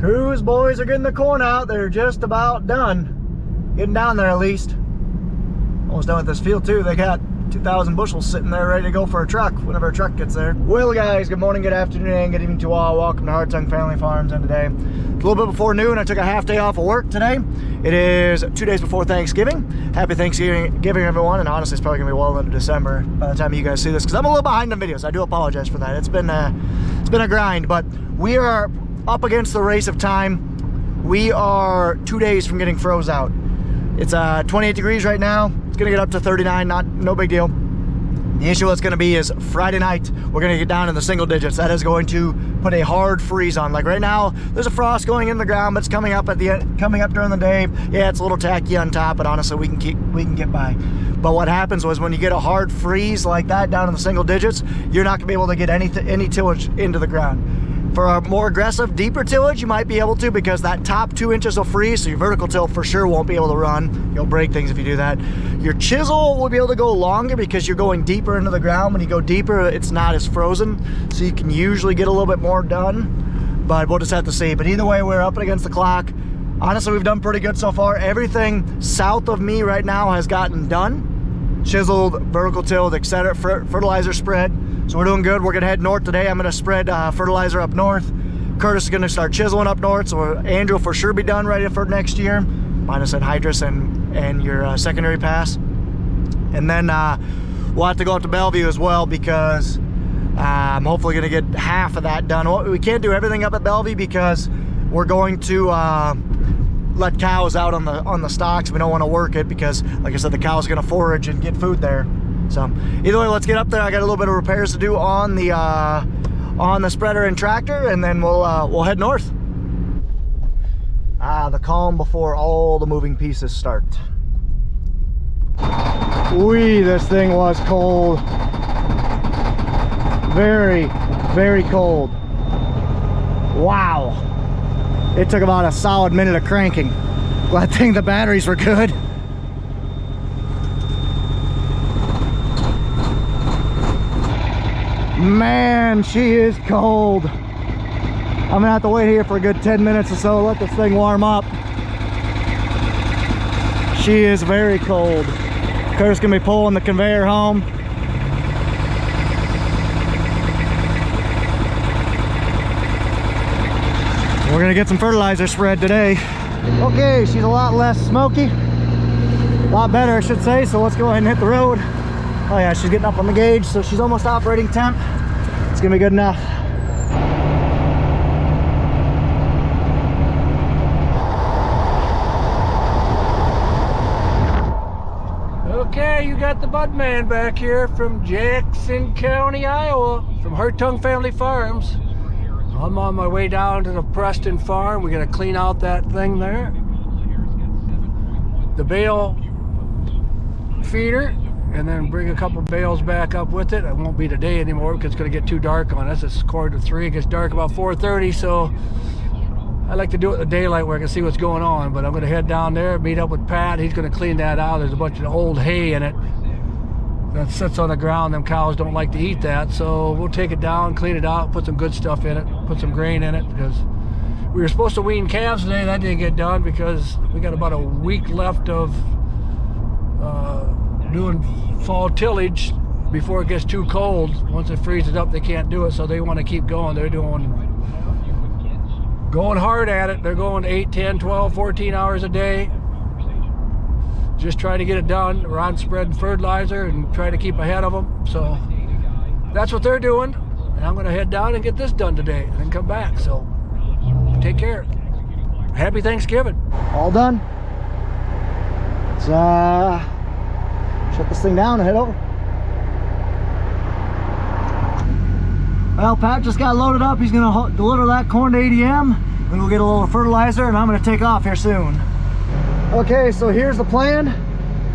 Crew's boys are getting the corn out. They're just about done. Getting down there at least. Almost done with this field too. They got 2,000 bushels sitting there ready to go for a truck whenever a truck gets there. Well guys, good morning, good afternoon, and good evening to all. Welcome to Hartung Family Farms. And today, it's a little bit before noon. I took a half day off of work today. It is 2 days before Thanksgiving. Happy Thanksgiving everyone, and honestly it's probably gonna be well into December by the time you guys see this, because I'm a little behind on videos. I do apologize for that. It's been a grind, but we are up against the race of time. We are 2 days from getting froze out. It's 28 degrees right now. It's gonna get up to 39, no big deal. The issue that's gonna be is Friday night, we're gonna get down in the single digits. That is going to put a hard freeze on. Like right now, there's a frost going in the ground, but it's coming up during the day. Yeah, it's a little tacky on top, but honestly, we can get by. But what happens was when you get a hard freeze like that down in the single digits, you're not gonna be able to get any tillage into the ground. For a more aggressive, deeper tillage, you might be able to, because that top 2 inches will freeze, so your vertical till for sure won't be able to run. You'll break things if you do that. Your chisel will be able to go longer because you're going deeper into the ground. When you go deeper, it's not as frozen, so you can usually get a little bit more done, but we'll just have to see. But either way, we're up against the clock. Honestly, we've done pretty good so far. Everything south of me right now has gotten done. Chiseled, vertical tilled, etc. Fertilizer spread. So we're doing good. We're gonna head north today. I'm gonna spread fertilizer up north. Curtis is gonna start chiseling up north. So Andrew will for sure be done ready for next year, minus anhydrous and your secondary pass. And then we'll have to go up to Bellevue as well, because I'm hopefully gonna get half of that done. We can't do everything up at Bellevue because we're going to let cows out on the stocks. We don't want to work it because, like I said, the cow's gonna forage and get food there. So either way, let's get up there. I got a little bit of repairs to do on the spreader and tractor, and then we'll head north. The calm before all the moving pieces start. Wee, this thing was cold. Very, very cold. Wow. It took about a solid minute of cranking. Glad thing the batteries were good. Man, she is cold. I'm gonna have to wait here for a good 10 minutes or so, let this thing warm up. She is very cold. Curtis gonna be pulling the conveyor home. We're gonna get some fertilizer spread today. Okay, she's a lot less smoky. A lot better, I should say, so let's go ahead and hit the road. Oh yeah, she's getting up on the gauge, so she's almost operating temp. It's gonna be good enough. Okay, you got the bud man back here from Jackson County, Iowa, from Hartung Family Farms. I'm on my way down to the Preston farm. We're gonna clean out that thing there, the bale feeder, and then bring a couple bales back up with it. It won't be today anymore because it's going to get too dark on us. It's 2:45. It gets dark about 4:30, so I like to do it in the daylight where I can see what's going on. But I'm going to head down there, meet up with Pat. He's going to clean that out. There's a bunch of old hay in it that sits on the ground. Them cows don't like to eat that, so we'll take it down, clean it out, put some good stuff in it, put some grain in it, because we were supposed to wean calves today. That didn't get done because we got about a week left of doing fall tillage before it gets too cold. Once it freezes up, they can't do it, so they want to keep going. They're going hard at it. They're going 8, 10, 12, 14 hours a day, just trying to get it done. We're on spreading fertilizer and trying to keep ahead of them, so that's what they're doing. And I'm going to head down and get this done today and then come back. So take care. Happy Thanksgiving. All done. Let's shut this thing down and head over. Well, Pat just got loaded up. He's gonna deliver that corn to ADM. Then we'll get a little fertilizer, and I'm gonna take off here soon. Okay, so here's the plan.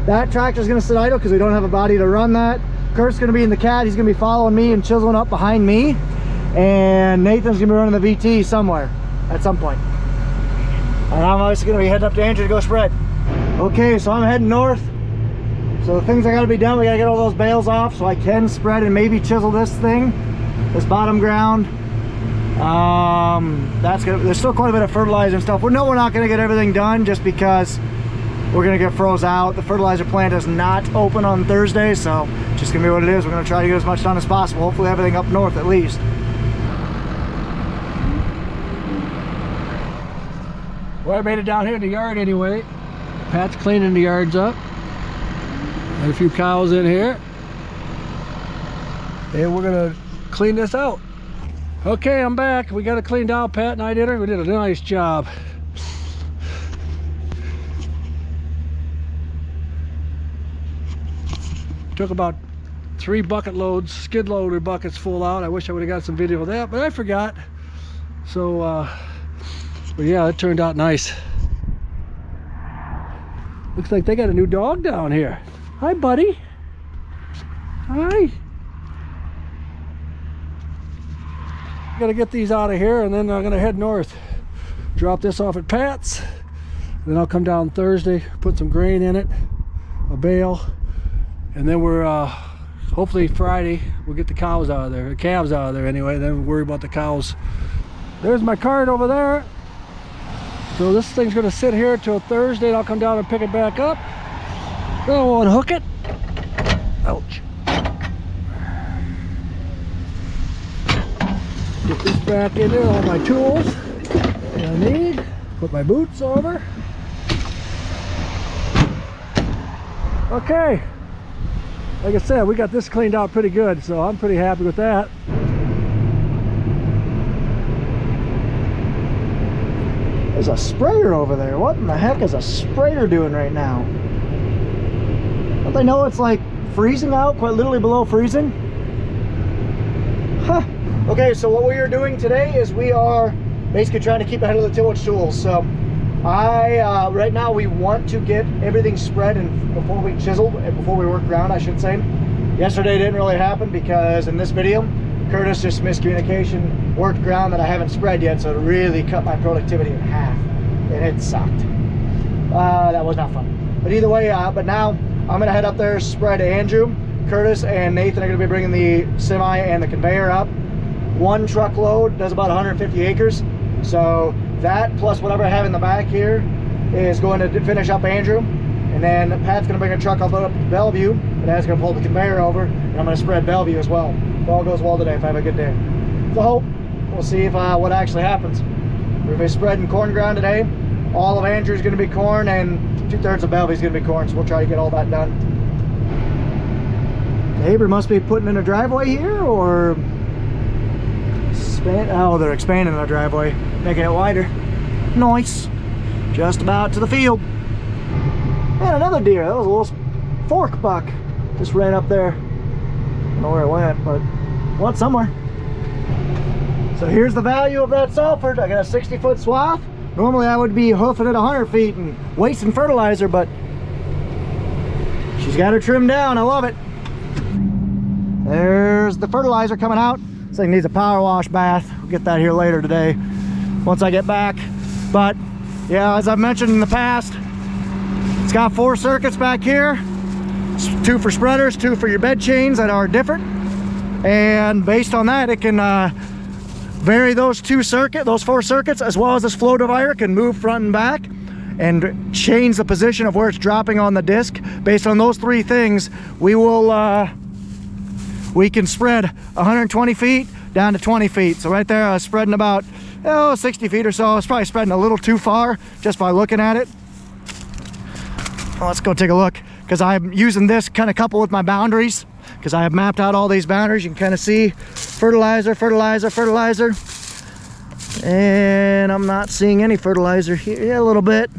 That tractor's gonna sit idle because we don't have a body to run that. Kurt's gonna be in the cat. He's gonna be following me and chiseling up behind me. And Nathan's gonna be running the VT somewhere at some point. And I'm obviously gonna be heading up to Andrew to go spread. Okay, so I'm heading north. So the things I gotta be done, we gotta get all those bales off so I can spread and maybe chisel this thing, this bottom ground. That's good. There's still quite a bit of fertilizer and stuff. We're not going to get everything done just because we're going to get froze out. The fertilizer plant is not open on Thursday, so just going to be what it is. We're going to try to get as much done as possible. Hopefully everything up north at least. Well, I made it down here in the yard anyway. Pat's cleaning the yards up. Got a few cows in here. And we're gonna clean this out. Okay, I'm back. We got it cleaned out. Pat and I did it. We did a nice job. Took about 3 bucket loads, skid loader buckets full out. I wish I would have got some video of that, but I forgot. So, but yeah, it turned out nice. Looks like they got a new dog down here. Hi, buddy. Hi. Gotta get these out of here, and then I'm gonna head north. Drop this off at Pat's. Then I'll come down Thursday, put some grain in it, a bale, and then we're hopefully Friday we'll get the cows out of there, the calves out of there anyway. Then we'll worry about the cows. There's my cart over there. So this thing's gonna sit here till Thursday, and I'll come down and pick it back up. Then I'll unhook it. Ouch. Get this back in there, all my tools that I need. Put my boots over. Okay. Like I said, we got this cleaned out pretty good, so I'm pretty happy with that. There's a sprayer over there. What in the heck is a sprayer doing right now? Don't they know it's like freezing out, quite literally below freezing? Huh. Okay, so what we are doing today is we are basically trying to keep ahead of the tillage tools. So right now we want to get everything spread and before we chisel and before we work ground, I should say. Yesterday didn't really happen because in this video, Curtis just miscommunication worked ground that I haven't spread yet, so it really cut my productivity in half, and it sucked. That was not fun. But either way, but now I'm gonna head up there, spread Andrew, Curtis, and Nathan are gonna be bringing the semi and the conveyor up. One truckload does about 150 acres, so that plus whatever I have in the back here is going to finish up Andrew, and then Pat's gonna bring a truck up to Bellevue, and that's gonna pull the conveyor over, and I'm gonna spread Bellevue as well. If all goes well today, if I have a good day. So hope we'll see if what actually happens. We're gonna be spreading corn ground today. All of Andrew's gonna be corn, and 2/3 of Bellevue's gonna be corn, so we'll try to get all that done. The neighbor must be putting in a driveway here, or oh, they're expanding their driveway, making it wider. Nice. Just about to the field. And another deer. That was a little fork buck. Just ran up there. I don't know where it went, but went somewhere. So here's the value of that Salford. I got a 60-foot swath. Normally I would be hoofing it 100 feet and wasting fertilizer, but she's got her trimmed down. I love it. There's the fertilizer coming out. This thing needs a power wash bath. We'll get that here later today once I get back. But yeah, as I've mentioned in the past, it's got 4 circuits back here. 2 for spreaders, 2 for your bed chains that are different. And based on that, it can vary those 4 circuits, as well as this flow divider can move front and back and change the position of where it's dropping on the disc. Based on those 3 things, we can spread 120 feet down to 20 feet. So right there, I was spreading about 60 feet or so. I was probably spreading a little too far just by looking at it. Well, let's go take a look, because I'm using this kind of coupled with my boundaries, because I have mapped out all these boundaries. You can kind of see fertilizer, fertilizer, fertilizer, and I'm not seeing any fertilizer here. Yeah, a little bit,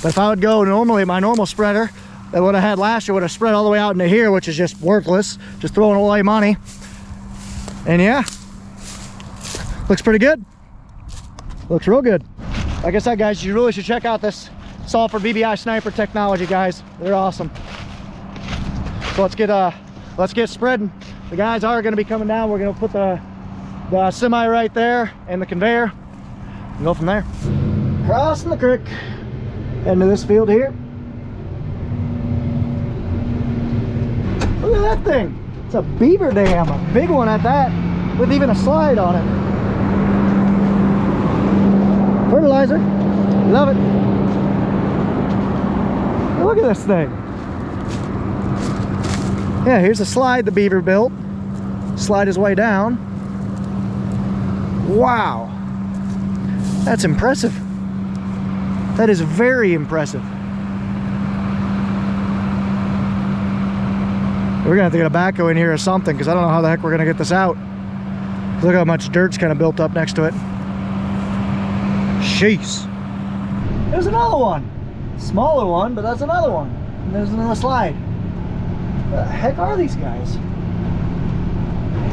but if I would go normally, my normal spreader that what I had last year would have spread all the way out into here, which is just worthless, just throwing away money. And yeah, looks pretty good. Looks real good. Like I said, guys, you really should check out this Salford BBI Sniper technology, guys. They're awesome. So let's get spreading. The guys are going to be coming down. We're going to put the semi right there and the conveyor and go from there. Crossing the creek, heading to this field here. Look at that thing. It's a beaver dam, a big one at that, with even a slide on it. Fertilizer. Love it. Look at this thing. Yeah, here's a slide the beaver built. Slide his way down. Wow. That's impressive. That is very impressive. We're gonna have to get a backhoe in here or something, because I don't know how the heck we're gonna get this out. Look how much dirt's kind of built up next to it. Jeez. There's another one. Smaller one, but that's another one. And there's another slide. What the heck are these guys?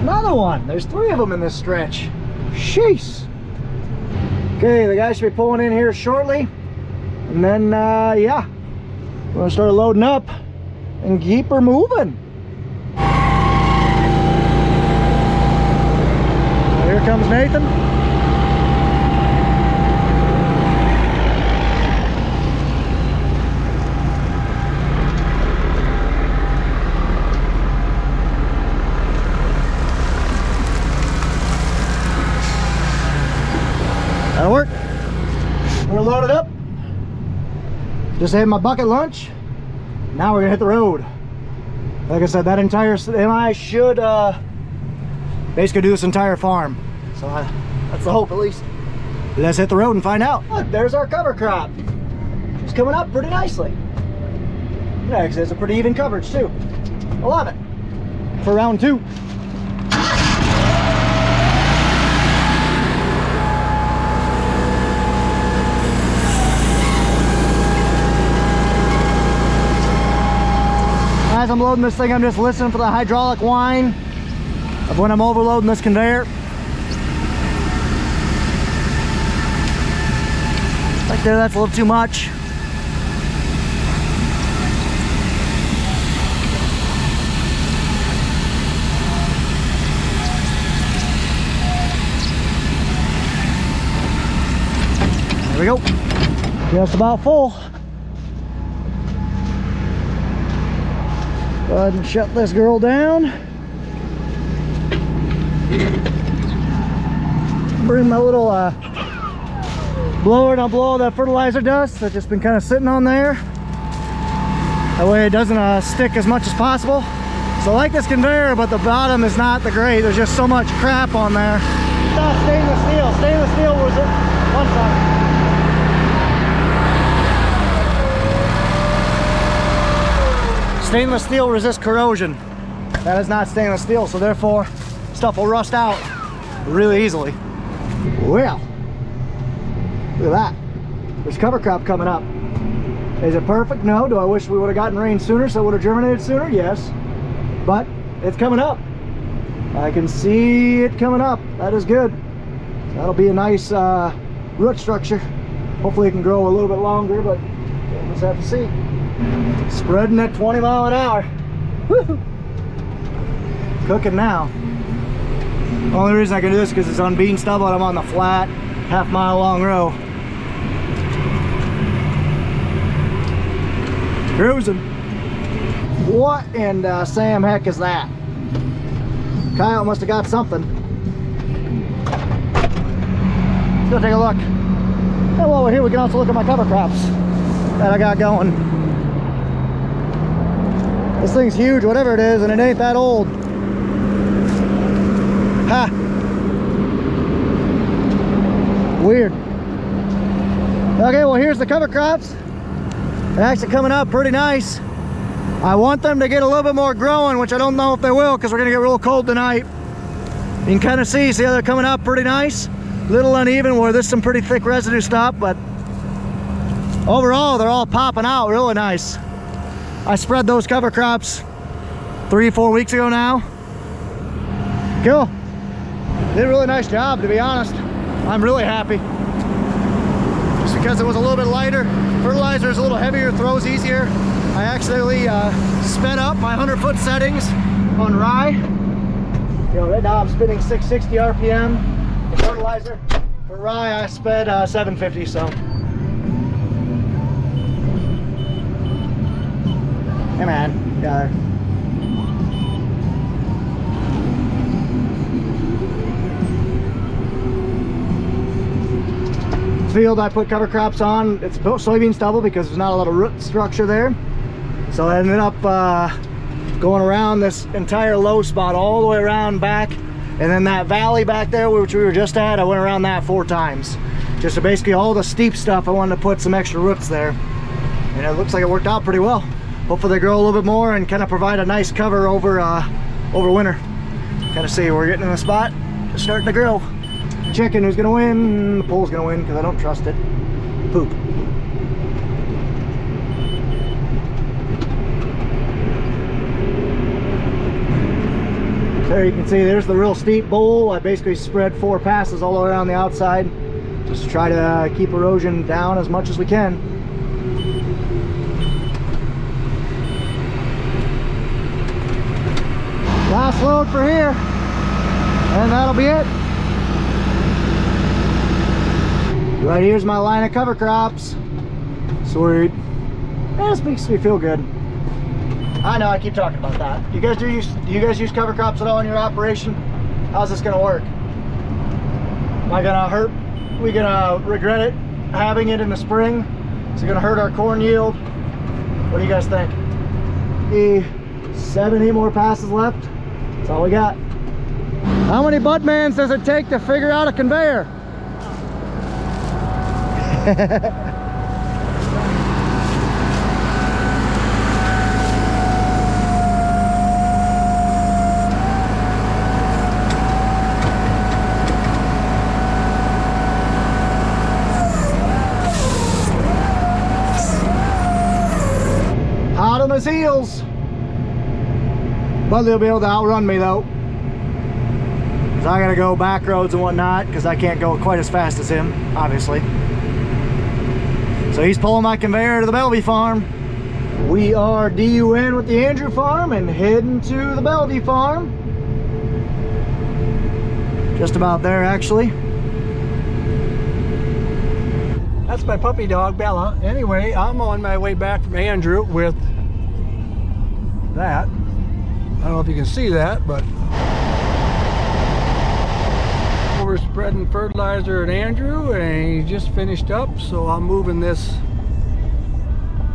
Another one. There's 3 of them in this stretch. Jeez. Okay, the guy should be pulling in here shortly. And then, yeah, we're gonna start loading up and keep her moving. Here comes Nathan. That'll work. We're loaded up. Just had my bucket lunch. Now we're gonna hit the road. Like I said, that entire semi should basically do this entire farm. So that's the hope, at least. Let's hit the road and find out. Look, there's our cover crop. It's coming up pretty nicely. Yeah, because it's a pretty even coverage too. I love it. For round 2. As I'm loading this thing, I'm just listening for the hydraulic whine of when I'm overloading this conveyor. Right there, that's a little too much. There we go. Just about full. Go ahead and shut this girl down. Bring my little blower and I'll blow all that fertilizer dust that's just been kind of sitting on there. That way it doesn't stick as much as possible. So I like this conveyor, but the bottom is not the great. There's just so much crap on there. Stainless steel. Stainless steel was it? One second. Stainless steel resists corrosion. That is not stainless steel, so therefore stuff will rust out really easily. Well, look at that. There's cover crop coming up. Is it perfect? No. Do I wish we would have gotten rain sooner so it would have germinated sooner? Yes. But it's coming up. I can see it coming up. That is good. That'll be a nice root structure. Hopefully it can grow a little bit longer, but we'll just have to see. Spreading at 20 miles an hour. Woo-hoo. Cooking now. Only reason I can do this is because it's on bean stubble and I'm on the flat, half-mile long row. Cruising. What in Sam heck is that? Kyle must have got something. Let's go take a look. And while we're here, we can also look at my cover crops that I got going. This thing's huge, whatever it is, and it ain't that old. Ha! Weird. Okay, well here's the cover crops. They're actually coming up pretty nice. I want them to get a little bit more growing, which I don't know if they will because we're gonna get real cold tonight. You can kind of see how they're coming up pretty nice. Little uneven where there's some pretty thick residue stuff, but overall they're all popping out really nice. I spread those cover crops 3-4 weeks ago now. Cool. Did a really nice job, to be honest. I'm really happy. Just because it was a little bit lighter, fertilizer is a little heavier, throws easier. I accidentally sped up my 100-foot settings on rye. You know, right now I'm spinning 660 RPM. The fertilizer for rye I sped 750, so. Hey man, got her. field I put cover crops on, it's built soybean stubble because there's not a lot of root structure there. So I ended up going around this entire low spot all the way around back, and then that valley back there which we were just at, I went around that 4 times. Just to basically all the steep stuff, I wanted to put some extra roots there, and it looks like it worked out pretty well. Hopefully they grow a little bit more and kind of provide a nice cover over over winter. Kind of see we're getting in the spot, just starting to grow. Chicken, who's gonna win? The pole's gonna win because I don't trust it. Poop. There you can see there's the real steep bowl. I basically spread 4 passes all around the outside just to try to keep erosion down as much as we can. Last load for here, and that'll be it. Right here's my line of cover crops. Sweet. Yeah, this makes me feel good. I know I keep talking about that. Do you guys use cover crops at all in your operation? How's this gonna work? Am I gonna hurt? We gonna regret it having it in the spring? Is it gonna hurt our corn yield? What do you guys think? 8 more passes left. That's all we got. How many budmans does it take to figure out a conveyor? Hot on his heels. Budley will be able to outrun me though, because I gotta go back roads and whatnot because I can't go quite as fast as him, obviously. So he's pulling my conveyor to the Bellevue farm. We are DUN with the Andrew farm and heading to the Bellevue farm. Just about there actually. That's my puppy dog, Bella. Anyway, I'm on my way back from Andrew with that. I don't know if you can see that, but we're spreading fertilizer at Andrew, and he just finished up, so I'm moving this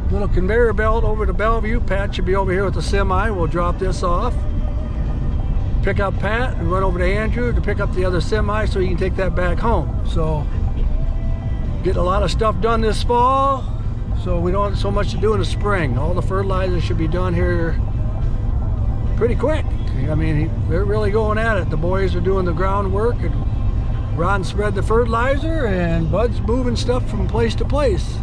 little conveyor belt over to Bellevue. Pat should be over here with the semi. We'll drop this off, pick up Pat, and run over to Andrew to pick up the other semi so he can take that back home. So get a lot of stuff done this fall, so we don't have so much to do in the spring. All the fertilizer should be done here pretty quick. I mean, they're really going at it. The boys are doing the groundwork, and Ron spread the fertilizer, and Bud's moving stuff from place to place.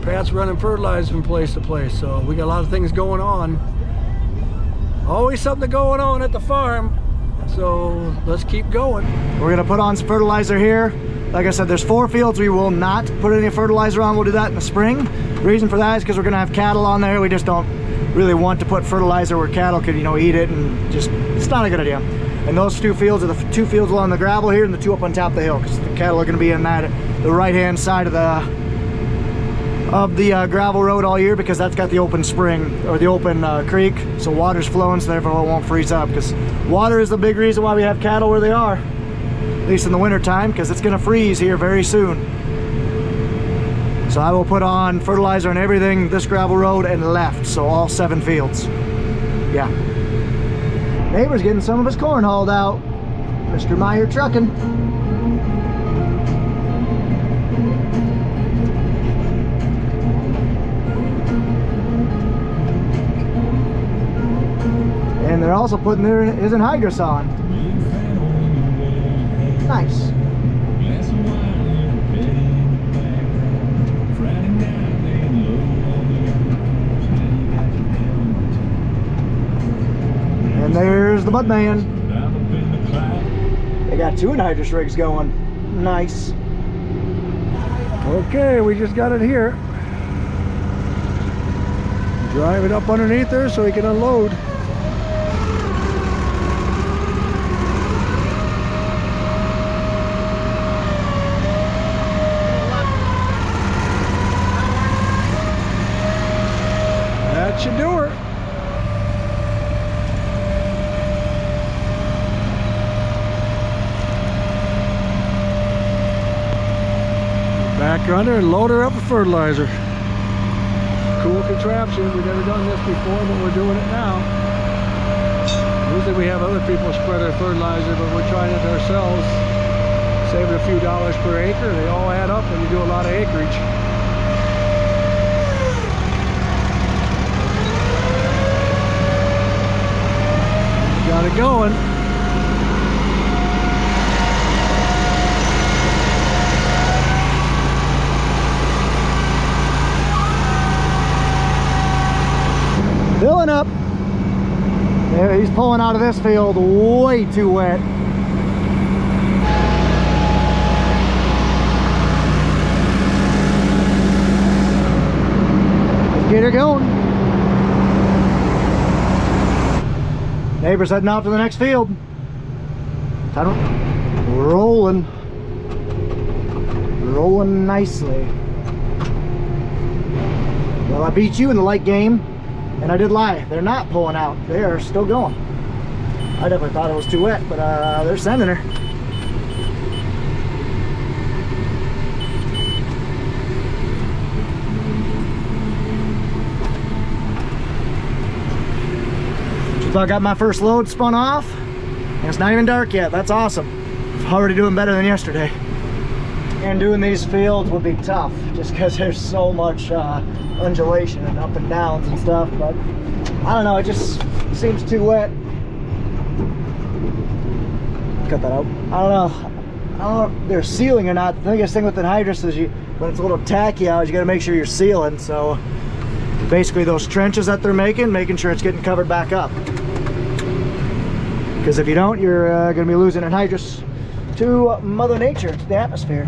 Pat's running fertilizer from place to place. So we got a lot of things going on. Always something going on at the farm. So let's keep going. We're gonna put on some fertilizer here. Like I said, there's 4 fields we will not put any fertilizer on. We'll do that in the spring. The reason for that is because we're gonna have cattle on there. We just don't really want to put fertilizer where cattle could, eat it, and just, it's not a good idea. And those 2 fields are the 2 fields along the gravel here and the 2 up on top of the hill, because the cattle are gonna be in the right-hand side of the gravel road all year, because that's got the open spring, or the open creek, so water's flowing, so therefore it won't freeze up, because water is the big reason why we have cattle where they are, at least in the winter time, because it's gonna freeze here very soon. So I will put on fertilizer on everything this gravel road and left, so all 7 fields. Yeah. Neighbor's getting some of his corn hauled out. Mr. Meyer trucking. And they're also putting his anhydrous on. Nice. And there's the Budman. They got 2 anhydrous rigs going. Nice. Okay, we just got it here. Drive it up underneath there so he can unload. That should do her. Back under and load her up with fertilizer. Cool contraption. We've never done this before, but we're doing it now. Usually we have other people spread our fertilizer, but we're trying it ourselves. Saving a few dollars per acre. They all add up when you do a lot of acreage. Got it going. Filling up. There, he's pulling out of this field way too wet. Let's get her going. Neighbor's heading out to the next field. Rolling. Rolling nicely. Well, I beat you in the light game. And I did lie, they're not pulling out, they are still going. I definitely thought it was too wet, but they're sending her. Just about got my first load spun off, and it's not even dark yet. That's awesome. I'm already doing better than yesterday. And doing these fields would be tough, just because there's so much undulation and up and downs and stuff, but I don't know, it just seems too wet. Cut that out. I don't know if they're sealing or not. The biggest thing with anhydrous is when it's a little tacky out, you got to make sure you're sealing. So basically those trenches that they're making sure it's getting covered back up, because if you don't, you're going to be losing anhydrous to Mother Nature, to the atmosphere.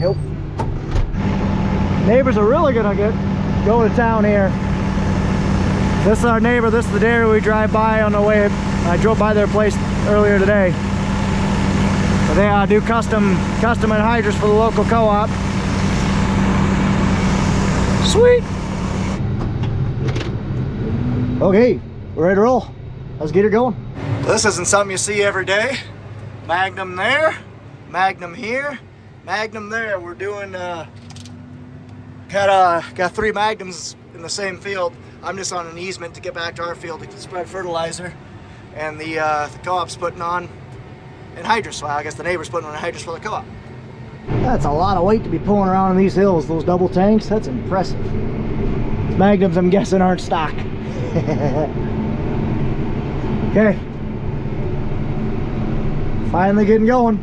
Nope. Neighbors are really gonna go to town here. This is our neighbor. This is the Deere we drive by on the way. I drove by their place earlier today. But they do custom anhydrous for the local co-op. Sweet. Okay, we're ready to roll. Let's get her going. This isn't something you see every day. Magnum there, Magnum here, Magnum there. We're doing got 3 Magnums in the same field. I'm just on an easement to get back to our field to spread fertilizer, and the co-op's putting on anhydrous. Well, I guess the neighbor's putting on anhydrous for the co-op. That's a lot of weight to be pulling around in these hills. Those double tanks, that's impressive. These Magnums, I'm guessing, aren't stock. Okay, finally getting going.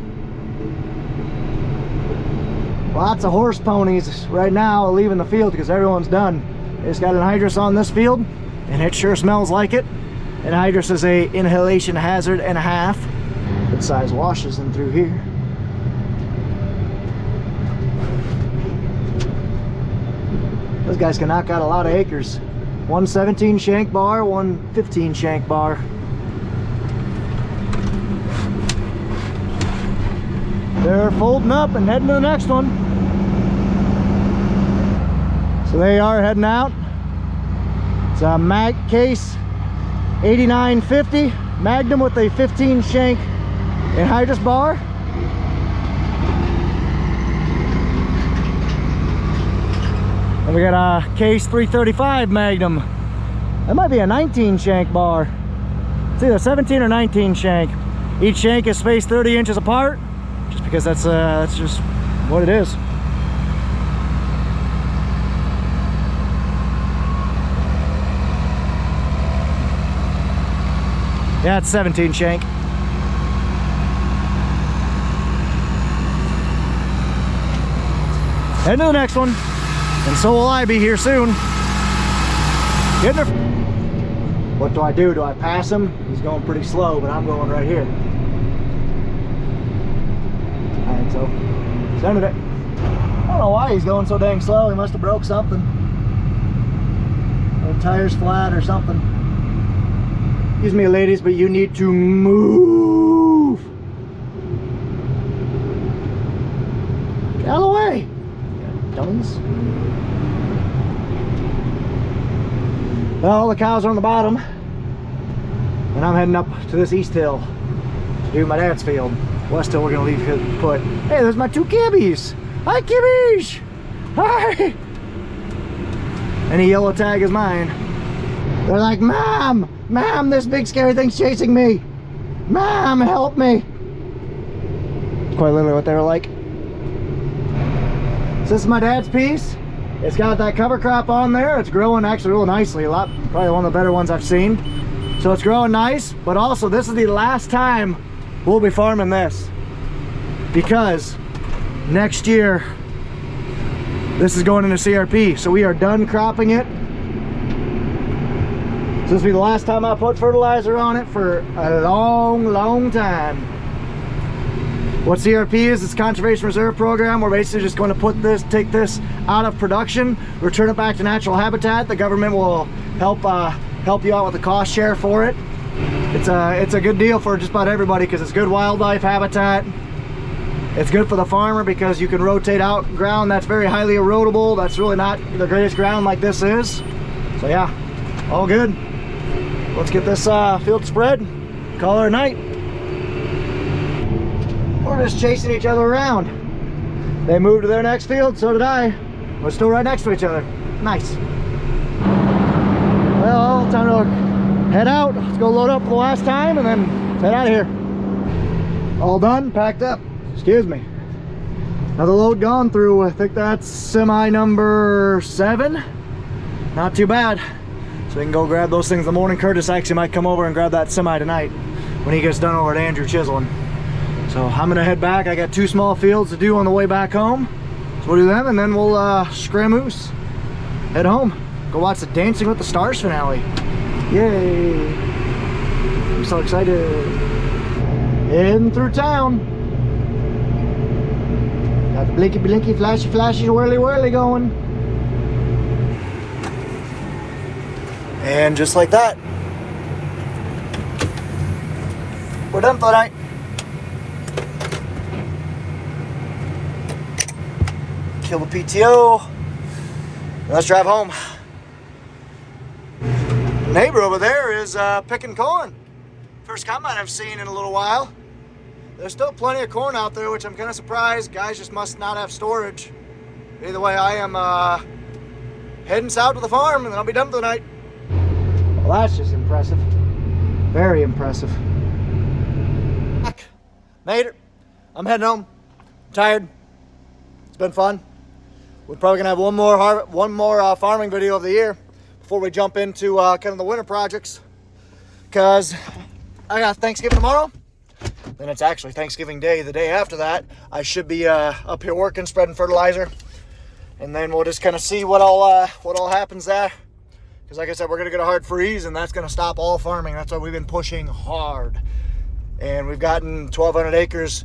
Lots of horse ponies right now leaving the field because everyone's done. It's got anhydrous on this field, and it sure smells like it. Anhydrous is a inhalation hazard and a half. Good size washes in through here. Those guys can knock out a lot of acres. One 17 shank bar, one 15 shank bar. They're folding up and heading to the next one. So they are heading out. It's a Mag Case 8950 Magnum with a 15 shank anhydrous bar. And we got a Case 335 Magnum. That might be a 19 shank bar. It's either 17 or 19 shank. Each shank is spaced 30 inches apart, just because that's just what it is. Yeah, it's 17 shank. Heading to the next one, and so will I be here soon. Getting her. What do? Do I pass him? He's going pretty slow, but I'm going right here. I think so. Sending it. I don't know why he's going so dang slow. He must have broke something. Or tire's flat or something. Excuse me, ladies, but you need to move. Get out of the way. Dummies. Well, the cows are on the bottom. And I'm heading up to this east hill to do my dad's field. West hill we're gonna leave put. Hey, there's my two kibbies. Hi, kibbies. Hi. Any yellow tag is mine. They're like, Mom, Mom, this big scary thing's chasing me. Mom, help me. Quite literally what they were like. So this is my dad's piece. It's got that cover crop on there. It's growing actually real nicely. Probably one of the better ones I've seen. So it's growing nice, but also this is the last time we'll be farming this, because next year this is going into CRP. So we are done cropping it. So this will be the last time I put fertilizer on it for a long time. What CRP is, it's Conservation Reserve Program. We're basically just going to take this out of production, return it back to natural habitat. The government will help you out with the cost share for it. It's a good deal for just about everybody because it's good wildlife habitat. It's good for the farmer because you can rotate out ground that's very highly erodible. That's really not the greatest ground like this is. So yeah, all good. Let's get this field spread. Call it a night. We're just chasing each other around. They moved to their next field, so did I. We're still right next to each other. Nice. Well, time to head out. Let's go load up for the last time and then head out of here. All done, packed up. Excuse me. Another load gone through. I think that's semi number 7. Not too bad. So we can go grab those things in the morning. Curtis actually might come over and grab that semi tonight when he gets done over at Andrew chiseling. So I'm gonna head back. I got 2 small fields to do on the way back home. So we'll do them and then we'll scramoose, head home, go watch the Dancing with the Stars finale. Yay! I'm so excited. Heading through town. Got the blinky blinky, flashy flashy, whirly whirly going. And just like that, we're done for the night. Kill the PTO. Let's drive home. The neighbor over there is picking corn. First combine I've seen in a little while. There's still plenty of corn out there, which I'm kind of surprised. Guys just must not have storage. Either way, I am heading south to the farm and then I'll be done for the night. Well, that's just impressive. Very impressive. Made it. I'm heading home. I'm tired. It's been fun. We're probably gonna have one more farming video of the year before we jump into kind of the winter projects, because I got Thanksgiving tomorrow. Then it's actually Thanksgiving Day. The day after that, I should be up here working, spreading fertilizer, and then we'll just kind of see what all happens there. Because like I said, we're gonna get a hard freeze, and that's gonna stop all farming. That's why we've been pushing hard, and we've gotten 1,200 acres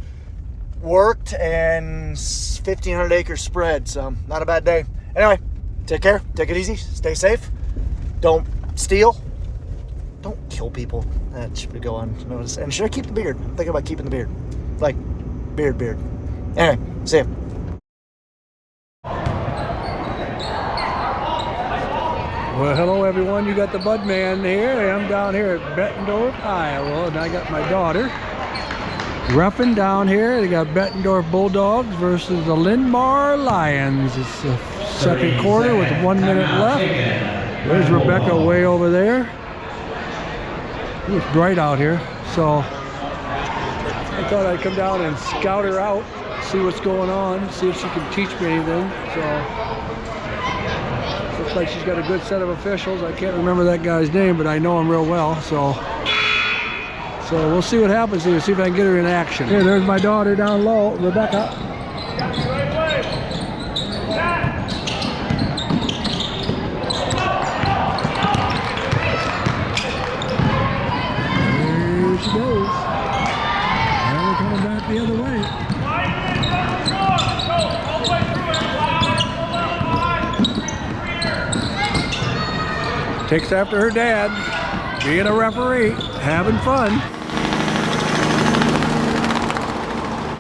worked and 1,500 acres spread. So not a bad day. Anyway, take care, take it easy, stay safe, don't steal, don't kill people. That should go on notice. And should I keep the beard? I'm thinking about keeping the beard, like beard. Anyway, see ya. Well, hello everyone. You got the Bud Man here. I'm down here at Bettendorf, Iowa, and I got my daughter roughing down here. They got Bettendorf Bulldogs versus the Linbar Lions. It's the second quarter with 1 minute left. There's Rebecca way over there. It's bright out here, so I thought I'd come down and scout her out, see what's going on, see if she can teach me anything. So looks like she's got a good set of officials. I can't remember that guy's name, but I know him real well. So we'll see what happens here, see if I can get her in action. Here, there's my daughter down low, Rebecca. There she goes. Now we're coming back the other way. Takes after her dad, being a referee, having fun.